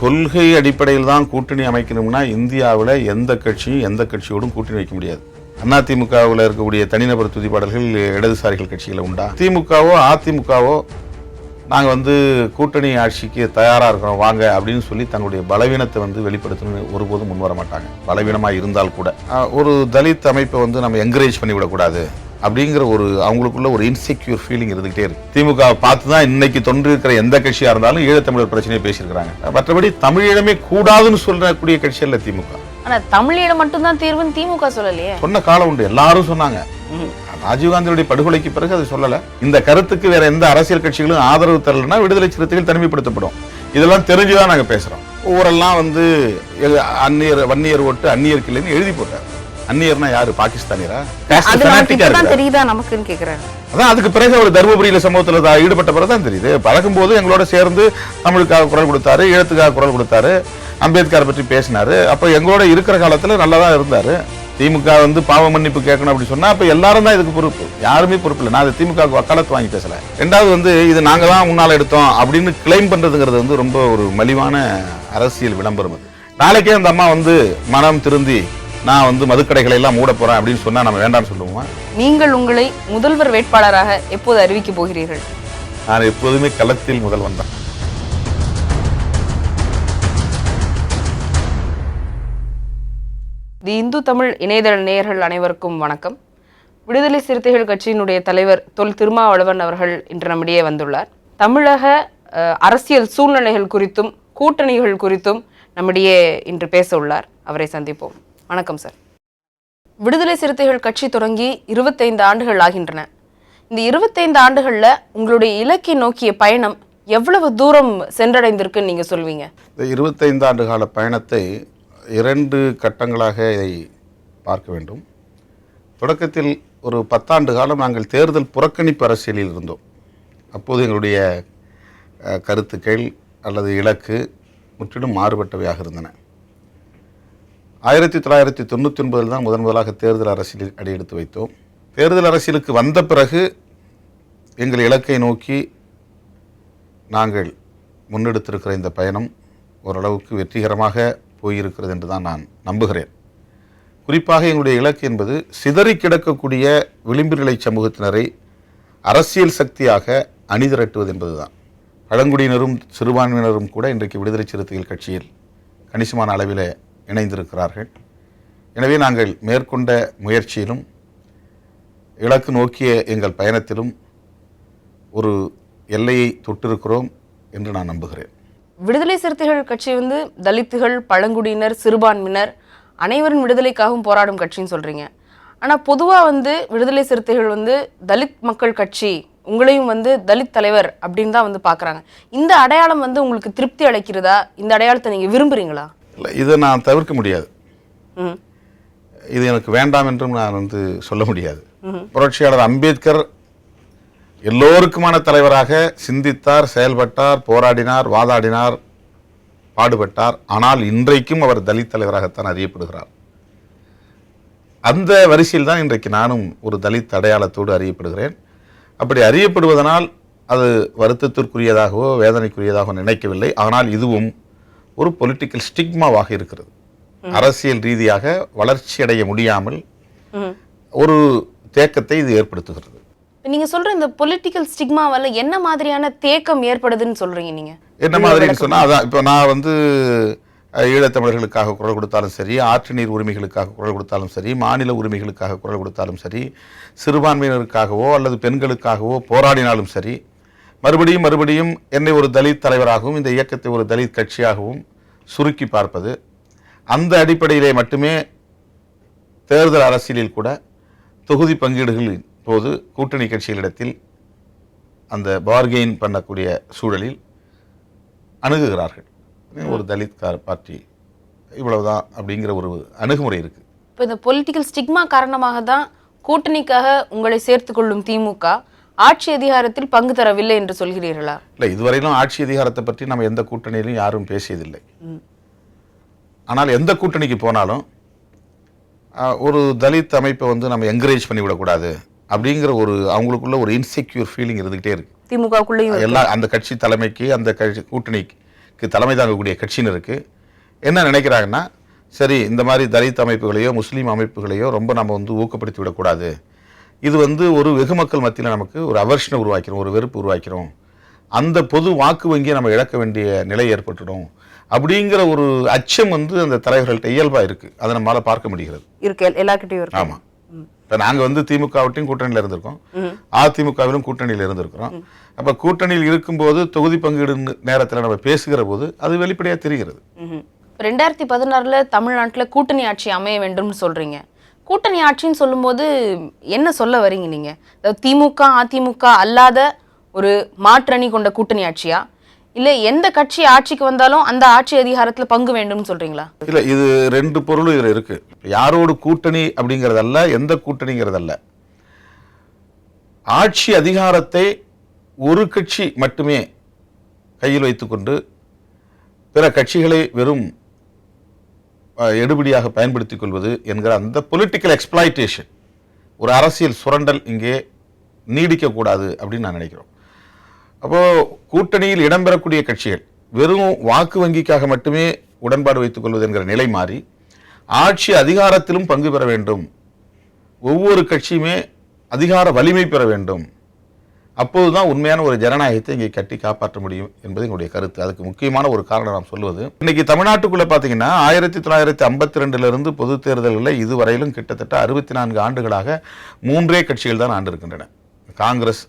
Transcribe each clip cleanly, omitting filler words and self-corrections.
கொள்கை அடிப்படையில் தான் கூட்டணி அமைக்கணும்னா இந்தியாவில் எந்த கட்சியும் எந்த கட்சியோடும் கூட்டணி வைக்க முடியாது. அதிமுகவில் இருக்கக்கூடிய தனிநபர் துதிப்பாடல்கள் இடதுசாரிகள் கட்சியில் உண்டா? திமுகவோ அதிமுகவோ நாங்கள் கூட்டணி ஆட்சிக்கு தயாராக இருக்கிறோம் வாங்க அப்படின்னு சொல்லி தங்களுடைய பலவீனத்தை வெளிப்படுத்தணும்னு ஒருபோதும் முன்வர மாட்டாங்க. பலவீனமாக இருந்தால் கூட ஒரு தலித் அமைப்பை நம்ம என்கரேஜ் பண்ணிவிடக்கூடாது அப்படிங்கிற அவங்களுக்குள்ள ஒரு இன்செக்யூர் ஃபீலிங் இருந்துகிட்டே இருக்கு. திமுக பார்த்து தான் இன்னைக்கு தொன்று இருக்கிற எந்த கட்சியா இருந்தாலும் ஈழத்தமிழர் பிரச்சனையை பேசியிருக்கிறாங்க. மற்றபடி தமிழீழமே கூடாதுன்னு சொல்லக்கூடிய கட்சி அல்ல திமுக. ஆனா தமிழீழம் மட்டும்தான் தீர்வுன்னு திமுக சொல்லலையே. சொன்ன காலம் உண்டு, எல்லாரும் சொன்னாங்க. ராஜீவ்காந்தியுடைய படுகொலைக்கு பிறகு அது சொல்லல. இந்த கருத்துக்கு வேற எந்த அரசியல் கட்சிகளும் ஆதரவு தரலன்னா விடுதலை சிறுத்தைகள் தனிமைப்படுத்தப்படும். இதெல்லாம் தெரிஞ்சுதான் நாங்க பேசுறோம். ஊரெல்லாம் அந்நியர் வன்னியர் ஓட்டு அந்நியருக்கு இல்லைன்னு எழுதி போட்டார். அந்நியர்னா யாரு? பாகிஸ்தானியரா? தெரியுதா நமக்குன்னு கேக்குறாங்க. அதான் அதுக்கு பிறகு அவர் தர்மபுரியில சம்பவத்துல ஈடுபட்ட பிறகுதான் தெரியுது. பழகும் போது எங்களோட சேர்ந்து தமிழுக்காக குரல் கொடுத்தாரு, ஈழத்துக்காக குரல் கொடுத்தாரு, அம்பேத்கர் பற்றி பேசினாரு. அப்ப எங்களோட இருக்கிற காலத்துல நல்லாதான் இருந்தாரு. திமுக பாவ மன்னிப்பு கேட்கணும் அப்படி சொன்னா அப்ப எல்லாரும் தான் இதுக்கு பொறுப்பு, யாருமே பொறுப்பு இல்லை. நான் அது திமுக வக்காலத்து வாங்கி பேசல. ரெண்டாவது இது நாங்க தான் முன்னால எடுத்தோம் அப்படின்னு கிளைம் பண்றதுங்கிறது ரொம்ப ஒரு மலிவான அரசியல் விளம்பரம். அது நாளைக்கே அந்த அம்மா மனம் திருந்தி நான் மதுக்கடைகளை எல்லாம் மூட போறேன் அப்படின்னு சொன்னா நம்ம வேண்டாம்னு சொல்லுவோமா? நீங்கள் உங்களை முதல்வர் வேட்பாளராக எப்போது அறிவிக்க போகிறீர்கள்? நான் எப்போதுமே களத்தில் முதல்வன் தான். தி இந்து தமிழ் இணையதள நேயர்கள் அனைவருக்கும் வணக்கம். விடுதலை சிறுத்தைகள் கட்சியினுடைய தலைவர் தொல் திருமாவளவன் அவர்கள் இன்று நம்மிடையே வந்துள்ளார். தமிழக அரசியல் சூழ்நிலைகள் குறித்தும் கூட்டணிகள் குறித்தும் நம்மிடையே இன்று பேச உள்ளார். அவரை சந்திப்போம். வணக்கம் சார். விடுதலை சிறுத்தைகள் கட்சி தொடங்கி 25 ஆண்டுகள் ஆகின்றன. இந்த 25 ஆண்டுகளில் உங்களுடைய இலக்கை நோக்கிய பயணம் எவ்வளவு தூரம் சென்றடைந்திருக்குன்னு நீங்கள் சொல்வீங்க? இந்த 25 ஆண்டு கால பயணத்தை 2 கட்டங்களாக இதை பார்க்க வேண்டும். தொடக்கத்தில் ஒரு 10 ஆண்டு காலம் நாங்கள் தேர்தல் புறக்கணிப்பு அரசியலில் இருந்தோம். அப்போது எங்களுடைய கருத்துக்கள் அல்லது இலக்கு முற்றிலும் மாறுபட்டவையாக இருந்தன. 1999 தான் முதலாக தேர்தல் அரசியலில் அடியெடுத்து வைத்தோம். தேர்தல் அரசியலுக்கு வந்த பிறகு எங்கள் இலக்கை நோக்கி நாங்கள் முன்னெடுத்திருக்கிற இந்த பயணம் ஓரளவுக்கு வெற்றிகரமாக போயிருக்கிறது என்று தான் நான் நம்புகிறேன். குறிப்பாக எங்களுடைய இலக்கு என்பது சிதறி கிடக்கக்கூடிய விளிம்பு நிலை சமூகத்தினரை அரசியல் சக்தியாக அணிதிரட்டுவது என்பதுதான். பழங்குடியினரும் சிறுபான்மையினரும் கூட இன்றைக்கு விடுதலை சிறுத்தைகள் கட்சியில் கணிசமான அளவில் இணைந்திருக்கிறார்கள். எனவே நாங்கள் மேற்கொண்ட முயற்சியிலும் இலக்கு நோக்கிய எங்கள் பயணத்திலும் ஒரு எல்லையை தொட்டிருக்கிறோம் என்று நான் நம்புகிறேன். விடுதலை சிறுத்தைகள் கட்சி தலித்துகள், பழங்குடியினர், சிறுபான்மையினர் அனைவரின் விடுதலைக்காகவும் போராடும் கட்சின்னு சொல்றீங்க. ஆனால் பொதுவாக விடுதலை சிறுத்தைகள் தலித் மக்கள் கட்சி, உங்களையும் தலித் தலைவர் அப்படின்னு தான் பார்க்குறாங்க. இந்த அடையாளம் உங்களுக்கு திருப்தி அளிக்கிறதா? இந்த அடையாளத்தை நீங்கள் விரும்புகிறீங்களா? இல்லை, இதை நான் தவிர்க்க முடியாது. இது எனக்கு வேண்டாம் என்றும் நான் சொல்ல முடியாது. புரட்சியாளர் அம்பேத்கர் எல்லோருக்குமான தலைவராக சிந்தித்தார், செயல்பட்டார், போராடினார், வாதாடினார், பாடுபட்டார். ஆனால் இன்றைக்கும் அவர் தலித் தலைவராகத்தான் அறியப்படுகிறார். அந்த வரிசையில் தான் இன்றைக்கு நானும் ஒரு தலித் அடையாளத்தோடு அறியப்படுகிறேன். அப்படி அறியப்படுவதனால் அது வருத்தத்திற்குரியதாகவோ வேதனைக்குரியதாகவோ நினைக்கவில்லை. ஆனால் இதுவும் ஒரு பொலிட்டிக்கல் ஸ்டிக்மாவாக இருக்கிறது. அரசியல் ரீதியாக வளர்ச்சி அடைய முடியாமல் ஒரு தேக்கத்தை இது ஏற்படுத்துகிறது. நீங்க சொல்ற இந்த பொலிட்டிக்கல் ஸ்டிக்மாவால என்ன மாதிரியான தேக்கம் ஏற்படுதுன்னு சொல்றீங்க? நீங்க என்ன மாதிரின்னு சொன்னா, அதான் இப்போ நான் ஈழத்தமிழர்களுக்காக குரல் கொடுத்தாலும் சரி, ஆற்று நீர் உரிமைகளுக்காக குரல் கொடுத்தாலும் சரி, மாநில உரிமைகளுக்காக குரல் கொடுத்தாலும் சரி, சிறுபான்மையினருக்காகவோ அல்லது பெண்களுக்காகவோ போராடினாலும் சரி, மறுபடியும் என்னை ஒரு தலித் தலைவராகவும் இந்த இயக்கத்தை ஒரு தலித் கட்சியாகவும் சுருக்கி பார்ப்பது, அந்த அடிப்படையிலே மட்டுமே தேர்தல் அரசியலில் கூட தொகுதி பங்கீடுகளின் போது கூட்டணி கட்சிகளிடத்தில் அந்த பார்கெயின் பண்ணக்கூடிய சூழலில் அணுகுகிறார்கள். ஒரு தலித் பார்ட்டி இவ்வளவுதான் அப்படிங்கிற ஒரு அணுகுமுறை இருக்கு. இப்போ இந்த பொலிட்டிக்கல் ஸ்டிக்மா காரணமாக தான் கூட்டணிக்காக உங்களை சேர்த்து கொள்ளும் திமுக ஆட்சி அதிகாரத்தில் பங்கு தரவில்லை என்று சொல்கிறீர்களா? இல்லை, இதுவரையிலும் ஆட்சி அதிகாரத்தை பற்றி நம்ம எந்த கூட்டணியிலும் யாரும் பேசியதில்லை. ஆனால் எந்த கூட்டணிக்கு போனாலும் ஒரு தலித் அமைப்பை நம்ம என்கரேஜ் பண்ணிவிடக்கூடாது அப்படிங்கிற அவங்களுக்குள்ள ஒரு இன்செக்யூர் ஃபீலிங் இருந்துகிட்டே இருக்கு. திமுகக்குள்ளேயும் எல்லா அந்த கட்சி தலைமைக்கு, அந்த கட்சி கூட்டணி தலைமை தாங்கக்கூடிய கட்சியினருக்கு என்ன நினைக்கிறாங்கன்னா, சரி இந்த மாதிரி தலித் அமைப்புகளையோ முஸ்லீம் அமைப்புகளையோ ரொம்ப நம்ம வந்து ஊக்கப்படுத்தி விடக்கூடாது, இது வந்து ஒரு வெகு மக்கள் மத்தியில் நமக்கு ஒரு அவர்ஷனை உருவாக்கிறோம், ஒரு வெறுப்பு உருவாக்கிறோம், அந்த பொது வாக்கு வங்கியை நம்ம இழக்க வேண்டிய நிலை ஏற்பட்டுடும் அப்படிங்கிற ஒரு அச்சம் வந்து அந்த தலைவர்கள்ட்ட இயல்பாக இருக்குது. அதை நம்மளால் பார்க்க முடிகிறது. எல்லார்கிட்டையும் இருக்கு. ஆமாம். இப்போ நாங்கள் வந்து திமுகவட்டையும் கூட்டணியில் இருந்திருக்கோம், அதிமுகவிலும் கூட்டணியில் இருந்திருக்கிறோம். அப்போ கூட்டணியில் இருக்கும்போது தொகுதி பங்கீடு நேரத்தில் நம்ம பேசுகிற போது அது வெளிப்படையாக தெரிகிறது. 2016 தமிழ்நாட்டில் கூட்டணி ஆட்சி அமைய வேண்டும்னு சொல்றீங்க. கூட்டணி ஆட்சின்னு சொல்லும்போது என்ன சொல்ல வரீங்க நீங்க? அதாவது திமுக அதிமுக அல்லாத ஒரு மாற்றணி கொண்ட கூட்டணி ஆட்சியா, இல்லை எந்த கட்சி ஆட்சிக்கு வந்தாலும் அந்த ஆட்சி அதிகாரத்தில் பங்கு வேண்டும்னு சொல்றீங்களா? இல்லை, இது ரெண்டு பொருளும் இதில் இருக்கு. யாரோடு கூட்டணி அப்படிங்கிறதல்ல, எந்த கூட்டணிங்கிறதல்ல. ஆட்சி அதிகாரத்தை ஒரு கட்சி மட்டுமே கையில் வைத்துக்கொண்டு பிற கட்சிகளை வெறும் எடுபடியாக பயன்படுத்திக் கொள்வது என்கிற அந்த பொலிட்டிக்கல் எக்ஸ்பிளாய்டேஷன், ஒரு அரசியல் சுரண்டல் இங்கே நீடிக்கக்கூடாது அப்படின்னு நான் நினைக்கிறோம். அப்போது கூட்டணியில் இடம்பெறக்கூடிய கட்சிகள் வெறும் வாக்கு வங்கிக்காக மட்டுமே உடன்பாடு வைத்துக் கொள்வது என்கிற நிலை மாறி ஆட்சி அதிகாரத்திலும் பங்கு பெற வேண்டும், ஒவ்வொரு கட்சியுமே அதிகார வலிமை பெற வேண்டும், அப்போதுதான் உண்மையான ஒரு ஜனநாயகத்தை இங்கே கட்டி காப்பாற்ற முடியும் என்பது எங்களுடைய கருத்து. அதுக்கு முக்கியமான ஒரு காரணம் நாம் சொல்வது, இன்னைக்கு தமிழ்நாட்டுக்குள்ள பார்த்தீங்கன்னா 1952 பொது தேர்தல்களில் இதுவரையிலும் கிட்டத்தட்ட 64 ஆண்டுகளாக 3 கட்சிகள் தான் ஆண்டு இருக்கின்றன. காங்கிரஸ்,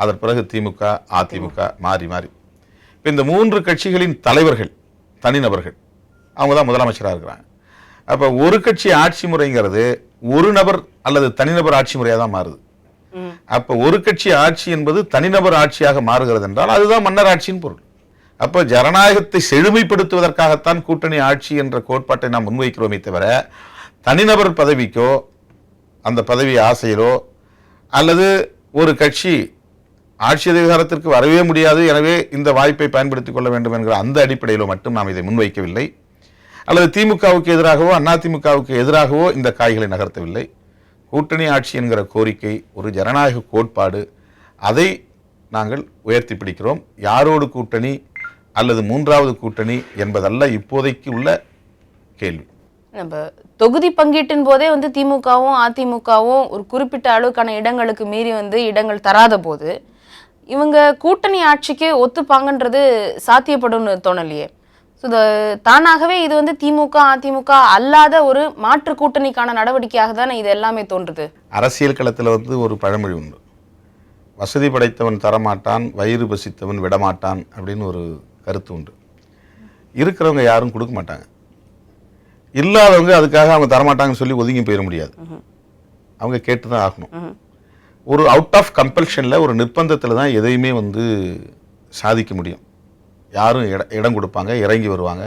அதன் பிறகு திமுக, அதிமுக, மாறி மாறி. இப்போ இந்த 3 கட்சிகளின் தலைவர்கள் தனிநபர்கள், அவங்க தான் முதலமைச்சராக இருக்கிறாங்க. அப்போ ஒரு கட்சி ஆட்சி முறைங்கிறது ஒரு நபர் அல்லது தனிநபர் ஆட்சி முறையாக தான் மாறுது. அப்போ ஒரு கட்சி ஆட்சி என்பது தனிநபர் ஆட்சியாக மாறுகிறது என்றால் அதுதான் மன்னர் ஆட்சியின் பொருள். அப்போ ஜனநாயகத்தை செழுமைப்படுத்துவதற்காகத்தான் கூட்டணி ஆட்சி என்ற கோட்பாட்டை நாம் முன்வைக்கிறோமே தவிர தனிநபர் பதவிக்கோ அந்த பதவி ஆசையிலோ அல்லது ஒரு கட்சி ஆட்சி அதிகாரத்திற்கு வரவே முடியாது எனவே இந்த வாய்ப்பை பயன்படுத்திக் கொள்ள வேண்டும் என்கிற அந்த அடிப்படையிலோ மட்டும் நாம் இதை முன்வைக்கவில்லை. அல்லது திமுகவுக்கு எதிராகவோ அதிமுகவுக்கு எதிராகவோ இந்த காய்களை நகர்த்தவில்லை. கூட்டணி ஆட்சி என்கிற கோரிக்கை ஒரு ஜனநாயக கோட்பாடு, அதை நாங்கள் உயர்த்தி பிடிக்கிறோம். யாரோடு கூட்டணி அல்லது மூன்றாவது கூட்டணி என்பதல்ல இப்போதைக்கு உள்ள கேள்வி. நம்ம தொகுதி பங்கீட்டின் போதே வந்து திமுகவும் அதிமுகவும் ஒரு குறிப்பிட்ட அளவுக்கான இடங்களுக்கு மீறி வந்து இடங்கள் தராத போது இவங்க கூட்டணி ஆட்சிக்கு ஒத்துப்பாங்கன்றது சாத்தியப்படும்னு தோணலையே. ஸோ தானாகவே இது வந்து திமுக அதிமுக அல்லாத ஒரு மாற்று கூட்டணிக்கான நடவடிக்கையாக தானே இது எல்லாமே தோன்றுது. அரசியல் களத்தில் வந்து ஒரு பழமொழி உண்டு, வசதி படைத்தவன் தரமாட்டான், வயிறு பசித்தவன் விடமாட்டான் அப்படின்னு ஒரு கருத்து உண்டு. இருக்கிறவங்க யாரும் கொடுக்க மாட்டாங்க, இல்லாதவங்க அதுக்காக அவங்க தரமாட்டாங்கன்னு சொல்லி ஒதுங்கி போயிட முடியாது, அவங்க கேட்டு தான் ஆகணும். ஒரு அவுட் ஆஃப் கம்பல்ஷனில், ஒரு நிர்பந்தத்தில் தான் எதையுமே வந்து சாதிக்க முடியும். யாரும் இடம் கொடுப்பாங்க, இறங்கி வருவாங்க,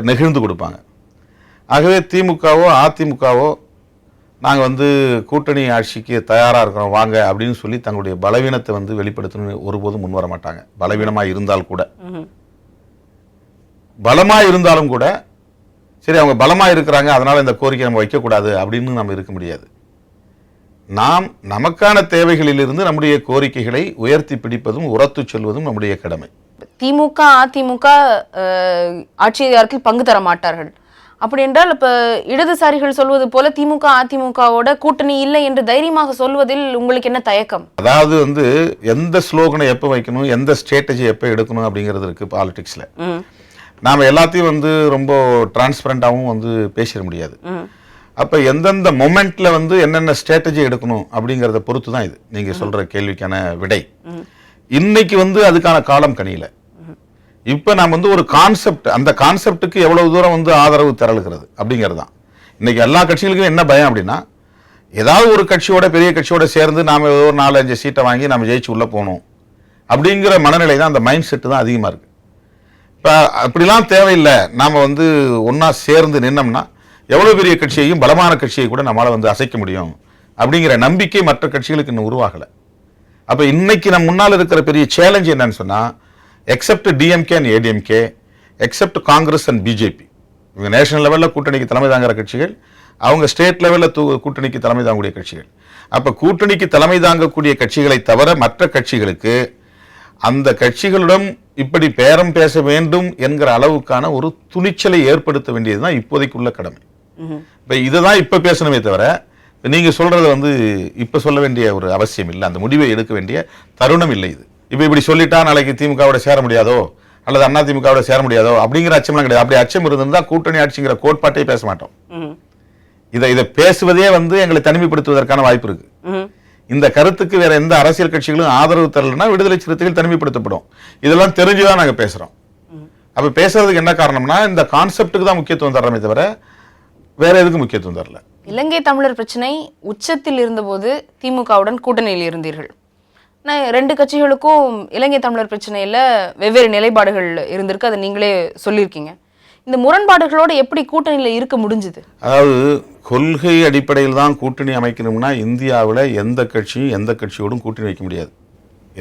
நெகிழ்ந்து கொடுப்பாங்க. ஆகவே திமுகவோ அதிமுகவோ நாங்கள் வந்து கூட்டணி ஆட்சிக்கு தயாராக இருக்கிறோம் வாங்க அப்படின்னு சொல்லி தங்களுடைய பலவீனத்தை வந்து வெளிப்படுத்தணும்னு ஒருபோதும் முன் வர மாட்டாங்க. பலவீனமாக இருந்தால் கூட, பலமாக இருந்தாலும் கூட சரி அவங்க பலமாக இருக்கிறாங்க அதனால் இந்த கோரிக்கை நம்ம வைக்கக்கூடாது அப்படின்னு நம்ம இருக்க முடியாது. நாம் நமக்கான தேவைகளிலிருந்து நம்முடைய கோரிக்கைகளை உயர்த்தி பிடிப்பதும் உரத்து சொல்வதும் நம்முடைய கடமை. திமுக அதிமுக ஆட்சி அதிகாரத்தில் பங்கு தர மாட்டார்கள் அப்படி என்றால் இப்ப இடதுசாரிகள் சொல்வது போல திமுக அதிமுகவோட கூட்டணி இல்லை என்று தைரியமாக சொல்வதில் உங்களுக்கு என்ன தயக்கம்? அதாவது வந்து எந்த ஸ்லோகனை எப்போ வைக்கணும், எந்த ஸ்ட்ராட்டஜி எப்போ எடுக்கணும் அப்படிங்கிறது இருக்கு பாலிடிக்ஸ்ல. நாம எல்லாத்தையும் வந்து ரொம்ப டிரான்ஸ்பரண்டாகவும் வந்து பேசிட முடியாது. அப்ப எந்தெந்த மொமெண்ட்ல வந்து என்னென்ன ஸ்ட்ராட்டஜி எடுக்கணும் அப்படிங்கிறத பொறுத்து தான் இது நீங்க சொல்ற கேள்விக்கான விடை. இன்னைக்கு வந்து அதுக்கான காலம் கனியில. இப்ப நாம் வந்து ஒரு கான்செப்ட், அந்த கான்செப்டுக்கு எவ்வளவு தூரம் வந்து ஆதரவு திரளுகிறது அப்படிங்கிறது தான் இன்னைக்கு எல்லா கட்சிகளுக்கும் என்ன பயம் அப்படின்னா, ஏதாவது ஒரு கட்சியோட பெரிய கட்சியோட சேர்ந்து நாம ஒரு 4-5 சீட்டை வாங்கி நம்ம ஜெயிச்சு உள்ள போகணும் அப்படிங்கிற மனநிலை தான், அந்த மைண்ட் செட்டு தான் அதிகமா இருக்கு. இப்ப அப்படிலாம் தேவையில்லை, நாம வந்து ஒன்னா சேர்ந்து நின்னோம்னா எவ்வளவு பெரிய கட்சியையும் பலமான கட்சியை கூட நம்மளால வந்து அசைக்க முடியும் அப்படிங்கிற நம்பிக்கை மற்ற கட்சிகளுக்கு இன்னும் உருவாகலை. அப்ப இன்னைக்கு நம்ம முன்னால் இருக்கிற பெரிய சேலஞ்ச் என்னன்னு சொன்னா, accept DMK and ADMK, accept Congress and BJP, இவங்க நேஷனல் லெவலில் கூட்டணிக்கு தலைமை தாங்குற கட்சிகள், அவங்க ஸ்டேட் லெவலில் கூட்டணிக்கு தலைமை தாங்கக்கூடிய கட்சிகள். அப்ப கூட்டணிக்கு தலைமை தாங்கக்கூடிய கட்சிகளை தவிர மற்ற கட்சிகளுக்கு அந்த கட்சிகளிடம் இப்படி பேரம் பேச வேண்டும் என்கிற அளவுக்கான ஒரு துணிச்சலை ஏற்படுத்த வேண்டியதுதான் இப்போதைக்குள்ள கடமை. இப்ப இதுதான் இப்ப பேசணுமே தவிர நீங்க சொல்றது இப்ப சொல்ல வேண்டிய ஒரு அவசியம் இல்லை. அந்த முடிவை எடுக்க வேண்டிய தருணம் இல்லை. இது இப்ப இப்படி சொல்லிட்டா நாளைக்கு திமுகவோட சேர முடியாதோ அல்லது அண்ணா திமுகவோட சேர முடியாதோ அப்படிங்கிற அச்சம்லாம் கிடையாது. அப்படி அச்சம் இருந்திருந்தா கூட்டணி ஆட்சிங்கிற கோட்பாட்டே பேச மாட்டோம். இதை பேசுவதே எங்களை தனிமைப்படுத்துவதற்கான வாய்ப்பு இருக்கு. இந்த கருத்துக்கு வேற எந்த அரசியல் கட்சிகளும் ஆதரவு தரலன்னா விடுதலை சிறுத்தைகள் தனிமைப்படுத்தப்படும். இதெல்லாம் தெரிஞ்சுதான் நாங்க பேசுறோம். அப்ப பேசுறதுக்கு என்ன காரணம்னா இந்த கான்செப்டுக்கு தான் முக்கியத்துவம் தர்றமே தவிர வேற எதுக்கு முக்கியத்துவம் தரல. இலங்கை தமிழர் பிரச்சனை உச்சத்தில் இருந்தபோது திமுகவுடன் கூட்டணியில் இருந்தீர்கள். ரெண்டு கட்சிகளுக்கும் இலங்கை தமிழர் பிரச்சனையில வெவ்வேறு நிலைப்பாடுகள் இருந்திருக்கு, அதை நீங்களே சொல்லியிருக்கீங்க. இந்த முரண்பாடுகளோட எப்படி கூட்டணியில இருக்க முடிஞ்சது? அதாவது கொள்கை அடிப்படையில் தான் கூட்டணி அமைக்கணும்னா இந்தியாவில் எந்த கட்சியும் எந்த கட்சியோடும் கூட்டணி வைக்க முடியாது.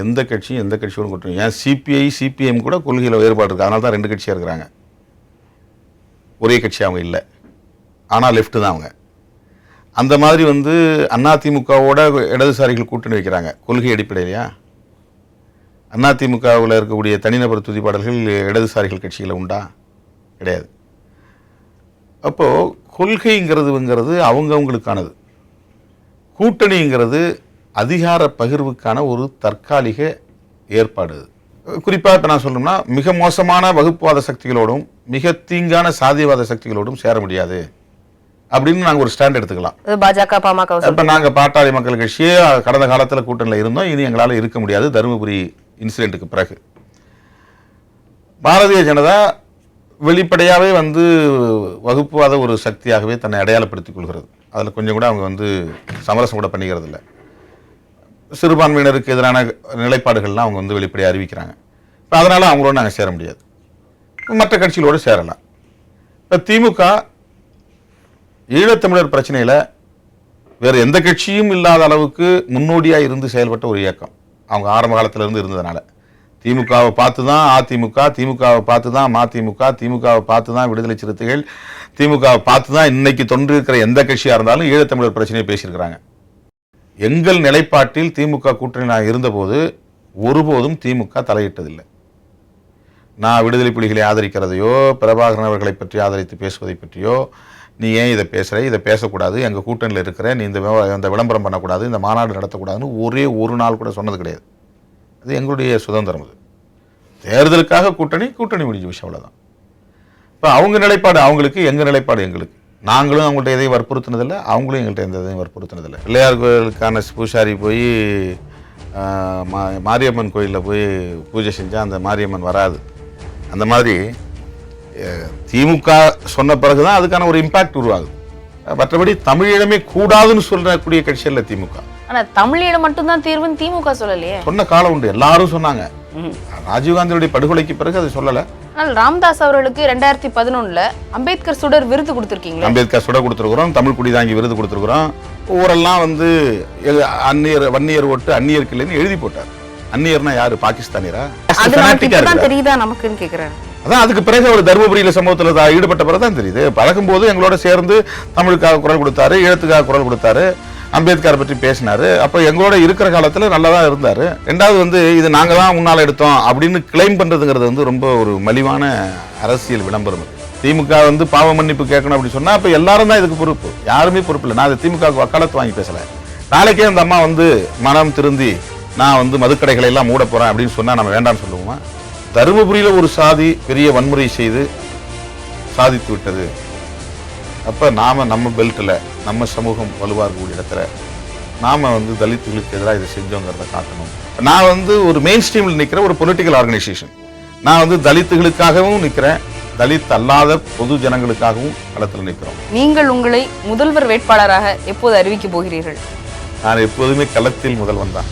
எந்த கட்சியும் எந்த கட்சியோடும் கூட்டணி, ஏன் சிபிஐ சிபிஎம் கூட கொள்கையில் வேறுபாடு இருக்குது. அதனால தான் ரெண்டு கட்சியாக இருக்கிறாங்க. ஒரே கட்சி அவங்க இல்லை, ஆனால் லெஃப்ட் தான் அவங்க. அந்த மாதிரி அதிமுகவோட இடதுசாரிகள் கூட்டணி வைக்கிறாங்க கொள்கை அடிப்படையிலையா? அதிமுகவில் இருக்கக்கூடிய தனிநபர் துதிப்பாடல்கள் இடதுசாரிகள் கட்சிகளை உண்டா? கிடையாது. அப்போ கொள்கைங்கிறது அவங்கவுங்களுக்கானது. கூட்டணிங்கிறது அதிகார பகிர்வுக்கான ஒரு தற்காலிக ஏற்பாடு. குறிப்பாக இப்போ நான் சொல்லணும்னா மிக மோசமான வகுப்புவாத சக்திகளோடும் மிக தீங்கான சாதியவாத சக்திகளோடும் சேர முடியாது அப்படின்னு நாங்கள் ஒரு ஸ்டாண்ட் எடுத்துக்கலாம். பாஜக பாமக இப்போ நாங்கள் பாட்டாளி மக்கள் கட்சியே கடந்த காலத்தில் கூட்டணியில் இருந்தோம், இனி எங்களால் இருக்க முடியாது. தருமபுரி இன்சிடென்ட்டுக்கு பிறகு பாரதிய ஜனதா வெளிப்படையாகவே வகுப்புவாத ஒரு சக்தியாகவே தன்னை அடையாளப்படுத்திக் கொள்கிறது. அதில் கொஞ்சம் கூட அவங்க சமரசம் கூட பண்ணிக்கிறது இல்லை. சிறுபான்மையினருக்கு எதிரான நிலைப்பாடுகள்லாம் அவங்க வெளிப்படையாக அறிவிக்கிறாங்க. இப்போ அதனால் அவங்களோட நாங்கள் சேர முடியாது, மற்ற கட்சிகளோடு சேரலாம். இப்போ திமுக ஈழத்தமிழர் பிரச்சனையில் வேறு எந்த கட்சியும் இல்லாத அளவுக்கு முன்னோடியாக இருந்து செயல்பட்ட ஒரு இயக்கம். அவங்க ஆரம்ப காலத்திலிருந்து இருந்ததுனால திமுகவை பார்த்து தான் அதிமுக, திமுகவை பார்த்து தான் மதிமுக, திமுகவை பார்த்து தான் விடுதலை சிறுத்தைகள், திமுகவை பார்த்து தான் இன்னைக்கு தொன்றிருக்கிற எந்த கட்சியாக இருந்தாலும் ஈழத்தமிழர் பிரச்சனையை பேசியிருக்கிறாங்க. எங்கள் நிலைப்பாட்டில் திமுக கூட்டணி நான் இருந்தபோது ஒருபோதும் திமுக தலையிட்டதில்லை. நான் விடுதலை புலிகளை ஆதரிக்கிறதையோ பிரபாகரன் அவர்களை பற்றி ஆதரித்து பேசுவதை பற்றியோ நீ ஏன் இதை பேசுகிற, இதை பேசக்கூடாது, எங்கள் கூட்டணியில் இருக்கிற நீ இந்த விளம்பரம் பண்ணக்கூடாது, இந்த மாநாடு நடத்தக்கூடாதுன்னு ஒரே ஒரு நாள் கூட சொன்னது கிடையாது. அது எங்களுடைய சுதந்திரம். அது தேர்தலுக்காக கூட்டணி முடிஞ்ச விஷயம், அவ்வளோதான். இப்போ அவங்க நிலைப்பாடு அவங்களுக்கு, எங்கள் நிலைப்பாடு எங்களுக்கு. நாங்களும் அவங்கள்ட்ட எதையும் வற்புறுத்தினதில்லை, அவங்களும் எங்கள்கிட்ட எந்த எதையும் வற்புறுத்தினதில்லை. பிள்ளையார் கோயிலுக்கான பூசாரி போய் மாரியம்மன் கோயிலில் போய் பூஜை செஞ்சால் அந்த மாரியம்மன் வராது. அந்த மாதிரி திமுக சொன்ன பிறகுதான் அதுக்கான ஒரு இம்பாக்ட் உருவாகுது. மற்றபடி தமிழீழமே கூடாதுன்னு சொல்லக்கூடிய கட்சி இல்லை திமுக. ஆனா தமிழீழம் மட்டும்தான் தீர்வுன்னு திமுக சொல்லலையே. சொன்ன காலம் உண்டு, எல்லாரும் சொன்னாங்க. ராஜீவ்காந்தியுடைய படுகொலைக்கு பிறகு அது சொல்லலை. ஆனால் ராம்தாஸ் அவர்களுக்கு 2011 அம்பேத்கர் சுடர் விருது கொடுத்துருக்கீங்க. அம்பேத்கர் சுடர் கொடுத்துருக்குறோம், தமிழ் குடிதாங்கி விருது கொடுத்துருக்குறோம். ஊரெல்லாம் அந்நியர் வன்னியர் ஓட்டு அந்நியருக்கு இல்லைன்னு எழுதி போட்டார். அந்நியர்னா யாரு? பாகிஸ்தானியரா? தெரியுதா நமக்குன்னு கேட்கிறேன். அதான் அதுக்கு பிறகு அவர் தருமபுரியில சம்பவத்தில் ஈடுபட்ட பிறகுதான் தெரியுது. பழகும்போது எங்களோட சேர்ந்து தமிழுக்காக குரல் கொடுத்தாரு, ஈழத்துக்காக குரல் கொடுத்தாரு, அம்பேத்கர் பற்றி பேசினாரு. அப்போ எங்களோட இருக்கிற காலத்தில் நல்லா தான் இருந்தாரு. ரெண்டாவது இது நாங்கள் தான் முன்னால் எடுத்தோம் அப்படின்னு கிளைம் பண்ணுறதுங்கிறது ரொம்ப ஒரு மலிவான அரசியல் விளம்பரம். திமுக பாவ மன்னிப்பு கேட்கணும் அப்படின்னு சொன்னால் அப்போ எல்லாரும் தான் இதுக்கு பொறுப்பு, யாருமே பொறுப்பு இல்லை. நான் அது திமுக வக்காலத்து வாங்கி பேசலை. நாளைக்கே அந்த அம்மா மனம் திருந்தி நான் மதுக்கடைகளை எல்லாம் மூட போகிறேன் அப்படின்னு சொன்னால் நம்ம வேண்டாம்னு சொல்லுவோமா? தருமபுரியில் ஒரு சாதி பெரிய வன்முறை செய்து சாதித்து விட்டது. அப்போ நம்ம பெல்ட்டில் நம்ம சமூகம் வலுவாக இருக்கக்கூடிய இடத்துல நாம் தலித்துகளுக்கு எதிராக இதை செஞ்சோங்கிறத காட்டணும். நான் ஒரு மெயின் ஸ்ட்ரீமில் நிற்கிற ஒரு பொலிட்டிக்கல் ஆர்கனைசேஷன். நான் தலித்துகளுக்காகவும் நிற்கிறேன், தலித் அல்லாத பொது ஜனங்களுக்காகவும் களத்தில் நிற்கிறோம். நீங்கள் உங்களை முதல்வர் வேட்பாளராக எப்போது அறிவிக்க போகிறீர்கள்? நான் எப்போதுமே களத்தில் முதல்வன் தான்.